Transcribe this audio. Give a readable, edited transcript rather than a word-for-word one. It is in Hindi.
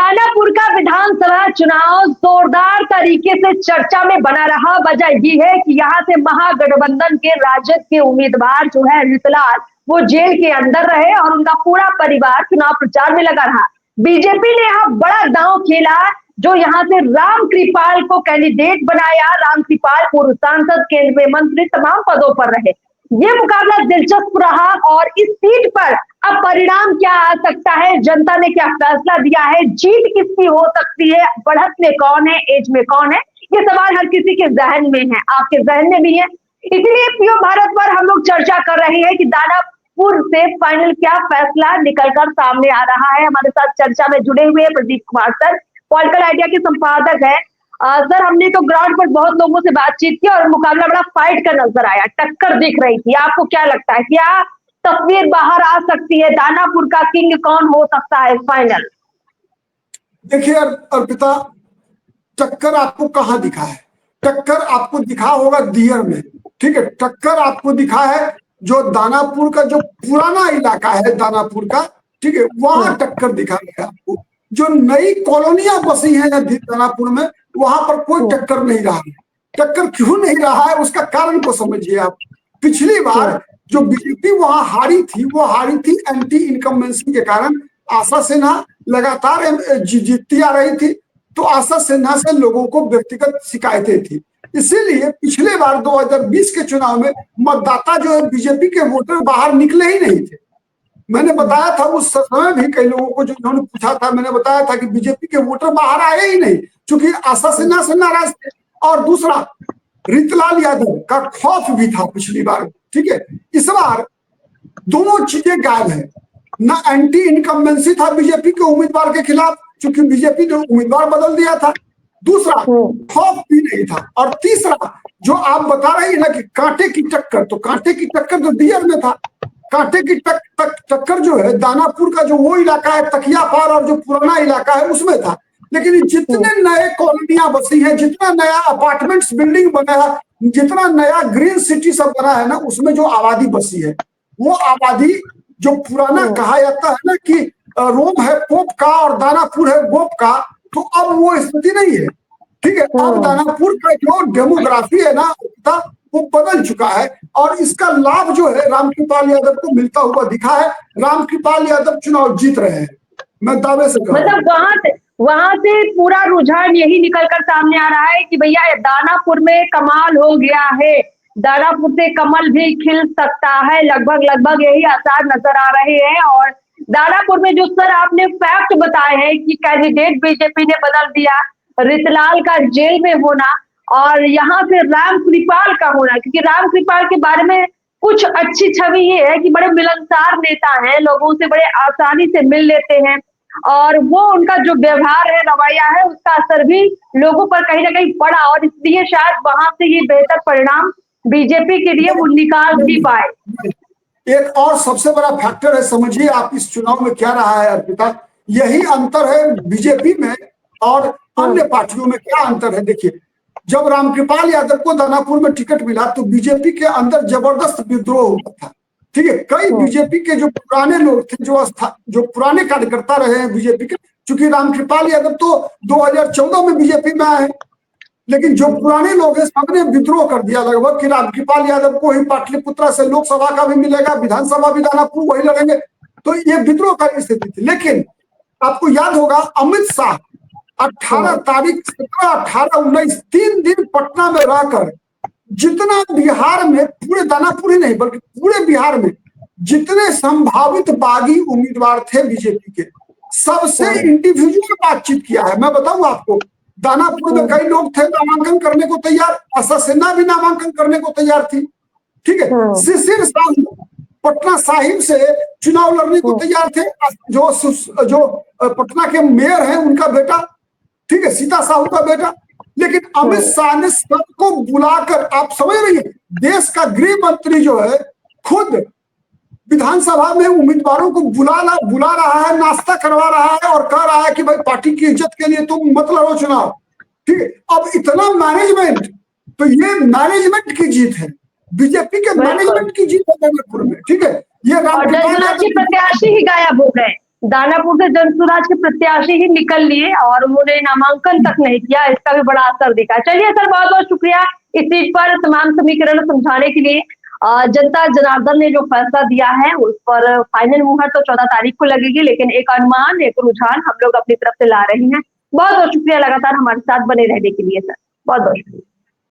दानापुर का विधानसभा चुनाव जोरदार तरीके से चर्चा में बना रहा। वजह ये है कि यहाँ से महागठबंधन के राजद के उम्मीदवार जो है ऋतुलाल, वो जेल के अंदर रहे और उनका पूरा परिवार चुनाव प्रचार में लगा रहा। बीजेपी ने यहाँ बड़ा दांव खेला, जो यहाँ से राम कृपाल को कैंडिडेट बनाया। राम कृपाल पूर्व सांसद, केंद्रीय मंत्री, तमाम पदों पर रहे। ये मुकाबला दिलचस्प रहा और इस सीट पर अब परिणाम क्या आ सकता है, जनता ने क्या फैसला दिया है, जीत किसकी हो सकती है, बढ़त में कौन है, एज में कौन है, ये सवाल हर किसी के जहन में है, आपके जहन में भी है। इसलिए पीओ भारत पर हम लोग चर्चा कर रहे हैं कि दानापुर से फाइनल क्या फैसला निकलकर सामने आ रहा है। हमारे साथ चर्चा में जुड़े हुए Pradeep Kumar sir, political idea के संपादक है। सर, हमने तो ग्राउंड पर बहुत लोगों से बातचीत की और मुकाबला बड़ा फाइट का नजर आया, टक्कर दिख रही थी। आपको क्या लगता है, क्या तस्वीर बाहर आ सकती है, दानापुर का किंग कौन हो सकता है फाइनल? देखिए अर्पिता, टक्कर आपको कहाँ दिखा है? टक्कर आपको दिखा होगा दियर में, ठीक है। टक्कर आपको दिखा है जो दानापुर का जो पुराना इलाका है दानापुर का, ठीक है, वहां टक्कर दिखा है आपको। जो नई कॉलोनियां बसी हैं दानापुर में, वहां पर कोई टक्कर नहीं रहा है। टक्कर क्यों नहीं रहा है, उसका कारण को समझिए आप। पिछली बार जो बीजेपी वहां हारी थी, वो हारी थी एंटी इनकम्बेंसी के कारण। आशा सिन्हा लगातार जीतती आ रही थी, तो आशा सिन्हा से लोगों को व्यक्तिगत शिकायतें थी। इसीलिए पिछले बार 2020 के चुनाव में मतदाता जो है बीजेपी के वोटर बाहर निकले ही नहीं थे। मैंने बताया था उस समय भी, कई लोगों को जो उन्होंने पूछा था, मैंने बताया था कि बीजेपी के वोटर बाहर आए ही नहीं, क्योंकि आशा सिन्हा से नाराज थे। और दूसरा, ऋतुलाल यादव का खौफ भी था पिछली बार, ठीक है। इस बार दोनों चीजें गायब है। ना एंटी इनकम्बेंसी था बीजेपी के उम्मीदवार के खिलाफ, क्योंकि बीजेपी ने उम्मीदवार बदल दिया था। दूसरा, खौफ भी नहीं था। और तीसरा, जो आप बता रही है ना कि कांटे की टक्कर, तो कांटे की टक्कर तो दियर में था। कांटे की टक्कर जो है दानापुर का जो वो इलाका है तकिया पार और जो पुराना इलाका है उसमें था। लेकिन जितने नए कॉलोनियां बसी हैं, जितना नया अपार्टमेंट्स बिल्डिंग बना है, जितना नया ग्रीन सिटी सब बना है ना, उसमें जो आबादी बसी है, वो आबादी जो पुराना कहा जाता है ना कि रोम है पोप का और दानापुर है गोप का, तो अब वो स्थिति नहीं है, ठीक है। अब दानापुर का जो डेमोग्राफी है ना वो बदल चुका है और इसका लाभ जो है रामकृपाल यादव को मिलता हुआ दिखा है। रामकृपाल यादव चुनाव जीत रहे हैं, मैं दावे से कहूं। मतलब वहां से पूरा रुझान यही निकलकर सामने आ रहा है कि भैया दानापुर में कमाल हो गया है, दानापुर से कमल भी खिल सकता है, लगभग यही आसार नजर आ रहे हैं। और दानापुर में जो सर आपने फैक्ट बताए हैं कि कैंडिडेट बीजेपी ने बदल दिया, ऋतुलाल का जेल में होना और यहाँ से राम कृपाल का होना, क्योंकि राम कृपाल के बारे में कुछ अच्छी छवि ये है कि बड़े मिलनसार नेता हैं, लोगों से बड़े आसानी से मिल लेते हैं और वो उनका जो व्यवहार है, रवैया है, उसका असर भी लोगों पर कहीं ना कहीं पड़ा और इसलिए शायद वहां से ये बेहतर परिणाम बीजेपी के लिए वो निकाल भी पाए। एक और सबसे बड़ा फैक्टर है, समझिए आप इस चुनाव में क्या रहा है अर्पिता, यही अंतर है बीजेपी में और अन्य पार्टियों में। क्या अंतर है देखिए, जब रामकृपाल यादव को दानापुर में टिकट मिला तो बीजेपी के अंदर जबरदस्त विद्रोह हुआ था, ठीक है। कई बीजेपी के जो पुराने लोग थे, जो पुराने कार्यकर्ता रहे हैं बीजेपी के, चूंकि रामकृपाल यादव तो 2014 में बीजेपी में आए, लेकिन जो पुराने लोग हैं सबने विद्रोह कर दिया लगभग कि रामकृपाल यादव को ही पाटलिपुत्रा से लोकसभा का भी मिलेगा, विधानसभा भी दानापुर वही लड़ेंगे, तो ये विद्रोह की स्थिति थी। लेकिन आपको याद होगा अमित शाह 18 तारीख 17, 18, 19 3 दिन पटना में रहकर जितना बिहार में, पूरे दानापुर ही नहीं बल्कि पूरे बिहार में जितने संभावित बागी उम्मीदवार थे बीजेपी के, सबसे इंडिविजुअल बातचीत किया है। मैं बताऊं आपको, दानापुर में कई लोग थे नामांकन करने को तैयार, आशा सिन्हा भी नामांकन करने को तैयार थी, ठीक है। शिशिर साहू पटना साहिब से चुनाव लड़ने को तैयार थे, जो पटना के मेयर हैं उनका बेटा, ठीक है, सीता साहू का बेटा। लेकिन अमित शाह ने सबको बुलाकर, आप समझ रही है, देश का गृह मंत्री जो है खुद विधानसभा में उम्मीदवारों को बुला रहा है, नाश्ता करवा रहा है और कह रहा है कि भाई पार्टी की इज्जत के लिए तुम मत लड़ो चुनाव, ठीक है। अब इतना मैनेजमेंट, तो ये मैनेजमेंट की जीत है, बीजेपी के मैनेजमेंट की जीत है दानापुर में, ठीक है। ये प्रत्याशी ही गायब हो गए। दानापुर से जनसुराज के प्रत्याशी ही निकल लिए और उन्होंने नामांकन तक नहीं किया, इसका भी बड़ा असर दिखा। चलिए सर, बहुत बहुत शुक्रिया इस चीज पर तमाम समीकरण समझाने के लिए। जनता जनार्दन ने जो फैसला दिया है उस पर फाइनल मुहर तो 14 तारीख को लगेगी, लेकिन एक अनुमान, एक रुझान हम लोग अपनी तरफ से ला रहे हैं। बहुत बहुत शुक्रिया लगातार हमारे साथ बने रहने के लिए सर, बहुत बहुत शुक्रिया।